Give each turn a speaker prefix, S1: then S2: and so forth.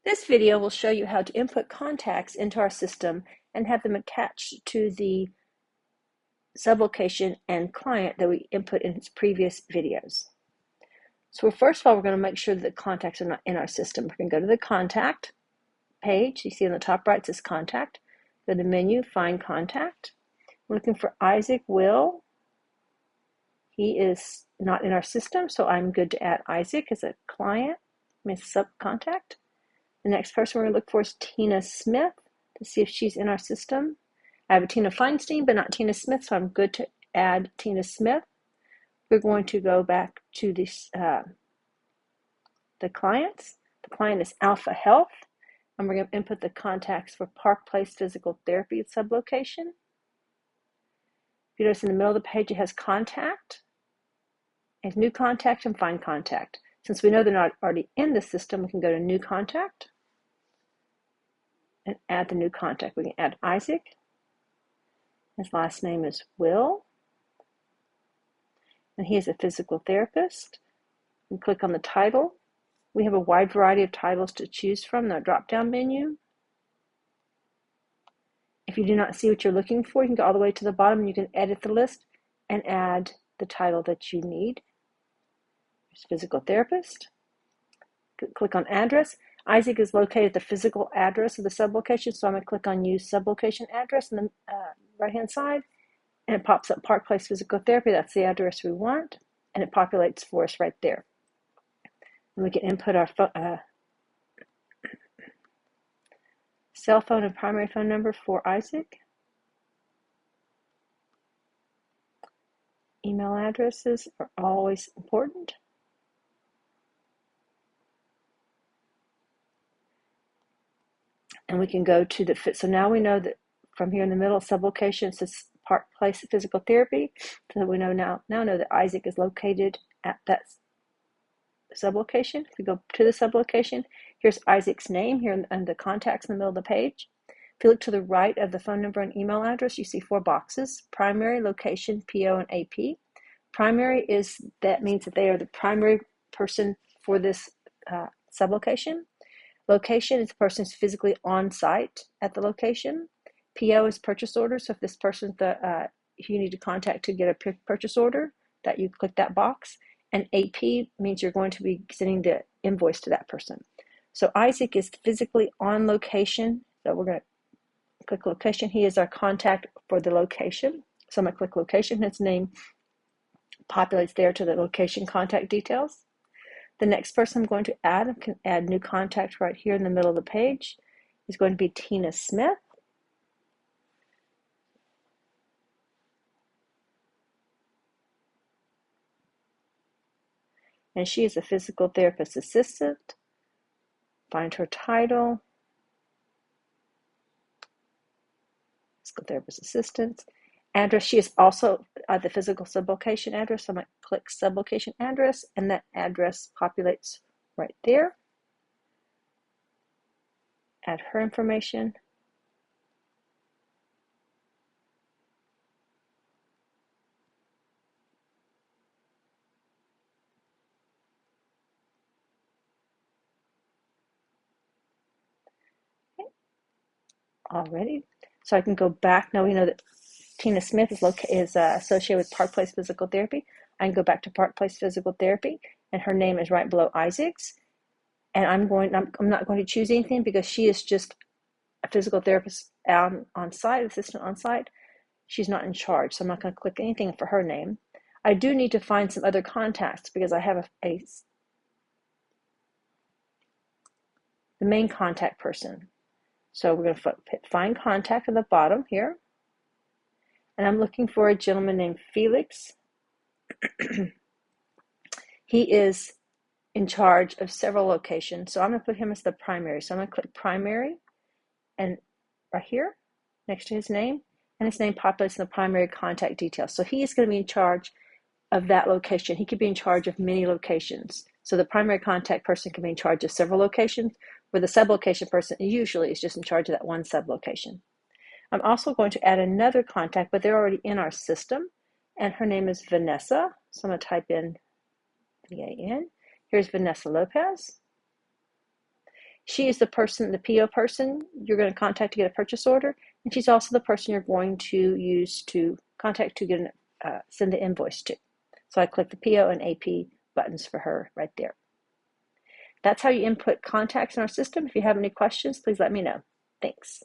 S1: This video will show you how to input contacts into our system and have them attached to the sublocation and client that we input in its previous videos. So first of all, we're going to make sure that the contacts are not in our system. We're going to go to the contact page. You see on the top right it says contact. Go to the menu, find contact. We're looking for Isaac Will. He is not in our system, so I'm good to add Isaac as a client, as a subcontact. The next person we're going to look for is Tina Smith to see if she's in our system. I have a Tina Feinstein, but not Tina Smith, so I'm good to add Tina Smith. We're going to go back to this, the clients. The client is Alpha Health, and we're going to input the contacts for Park Place Physical Therapy sublocation. If you notice in the middle of the page, it has contact, and new contact and find contact. Since we know they're not already in the system, we can go to new contact and add the new contact. We can add Isaac. His last name is Will, and he is a physical therapist. We click on the title. We have a wide variety of titles to choose from in the drop-down menu. If you do not see what you're looking for, you can go all the way to the bottom and you can edit the list and add the title that you need. There's physical therapist. Click on address. Isaac is located at the physical address of the sublocation, so I'm going to click on use sublocation address on the right-hand side, and it pops up Park Place Physical Therapy. That's the address we want, and it populates for us right there. And we can input our cell phone and primary phone number for Isaac. Email addresses are always important. And we can go to the fit. So now we know that from here in the middle, sublocation says Park Place Physical Therapy. So we know now know that Isaac is located at that sublocation. If we go to the sublocation, here's Isaac's name here and the contacts in the middle of the page. If you look to the right of the phone number and email address, you see 4 boxes: primary, location, PO, and AP. Primary means that they are the primary person for this sublocation. Location is the person who's physically on site at the location. PO is purchase order. So if this person's you need to contact to get a purchase order, that you click that box. And AP means you're going to be sending the invoice to that person. So Isaac is physically on location. So we're going to click location. He is our contact for the location. So I'm going to click location. His name populates there to the location contact details. The next person I'm going to add, I can add new contact right here in the middle of the page, is going to be Tina Smith. And she is a physical therapist assistant. Find her title. Physical therapist assistant. Address, she is also the physical sublocation address. So I'm going to click sublocation address, and that address populates right there. Add her information. Okay. Already. So I can go back. Now we know that Tina Smith is associated with Park Place Physical Therapy. I can go back to Park Place Physical Therapy, and her name is right below Isaac's. And I'm not going to choose anything because she is just a physical therapist on site, assistant on site. She's not in charge, so I'm not going to click anything for her name. I do need to find some other contacts because I have the main contact person. So we're going to find contact at the bottom here. And I'm looking for a gentleman named Felix. He is in charge of several locations. So I'm going to put him as the primary. So I'm going to click primary, and right here next to his name, and his name populates in the primary contact details. So he is going to be in charge of that location. He could be in charge of many locations. So the primary contact person can be in charge of several locations, where the sublocation person usually is just in charge of that one sublocation. I'm also going to add another contact, but they're already in our system, and her name is Vanessa. So I'm going to type in VAN. Here's Vanessa Lopez. She is the person, the PO person you're going to contact to get a purchase order, and she's also the person you're going to use to contact to get send the invoice to. So I click the PO and AP buttons for her right there. That's how you input contacts in our system. If you have any questions, please let me know. Thanks.